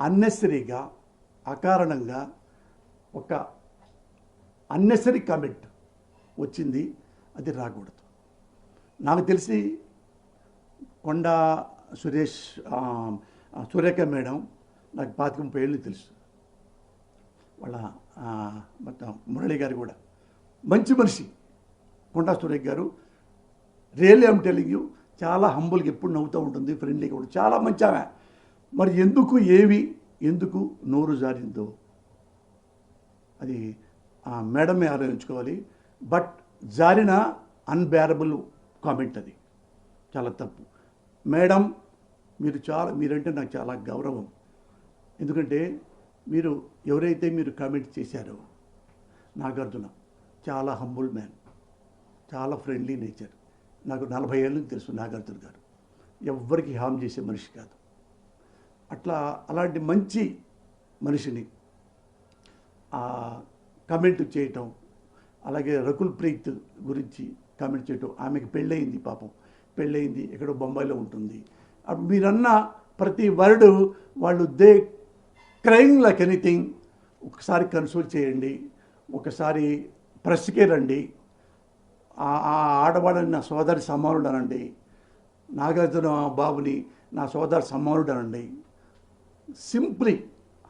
అన్నెసరీగా అకారణంగా ఒక unnecessary comment వచ్చింది, అది రాకూడదు. నాకు తెలిసి కొండా సురేష్ సురేఖ మేడం నాకు 25-30 ఏళ్ళు తెలుసు. వాళ్ళ మొత్తం మురళి గారు కూడా మంచి మనిషి. కొండా సురేఖ గారు రియల్లీ ఐమ్ టెలింగ్ యూ, చాలా హంబుల్గా ఎప్పుడు నవ్వుతూ ఉంటుంది, ఫ్రెండ్లీగా కూడా చాలా మంచి ఆమె. మరి ఎందుకు నోరు జారిందో అది మేడమే ఆలోచించుకోవాలి. బట్ జారిన అన్బేరబుల్ కామెంట్, అది చాలా తప్పు. మేడం మీరంటే నాకు చాలా గౌరవం. ఎందుకంటే ఎవరైతే మీరు కామెంట్ చేశారో నాగార్జున చాలా హంబుల్ మ్యాన్, చాలా ఫ్రెండ్లీ నేచర్. నాకు 40 ఏళ్ళ నుంచి తెలుసు నాగార్జున గారు. ఎవ్వరికి హామ్ చేసే మనిషి కాదు. అలాంటి మంచి మనిషిని కామెంట్ చేయటం, అలాగే రకుల్ ప్రీత్ గురించి కామెంట్ చేయటం. ఆమెకి పెళ్ళయింది, పాపం పెళ్ళయింది, ఎక్కడో బొంబాయిలో ఉంటుంది. మీరన్న ప్రతి వర్డ్ వాళ్ళు క్రైమ్ లైక్ ఎనీథింగ్. ఒకసారి కన్సోల్ చేయండి, ఒకసారి ప్రెస్కే రండి. ఆ ఆడవాళ్ళని నా సోదరి సమానుడు అనండి, నాగార్జున బాబుని నా సోదరి సమానుడు అనండి. సింప్లీ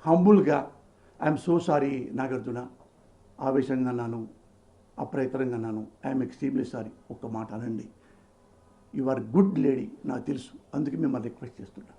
హంబుల్గా ఐఎమ్ సో సారీ నాగార్జున, ఆవేశంగా అన్నాను, అప్రయత్నంగా అన్నాను, ఐఎమ్ ఎక్స్ట్రీమ్లీ సారీ. ఒక్క మాట అనండి. యు ఆర్ గుడ్ లేడీ, నాకు తెలుసు, అందుకే మిమ్మల్ని రిక్వెస్ట్ చేస్తున్నాను.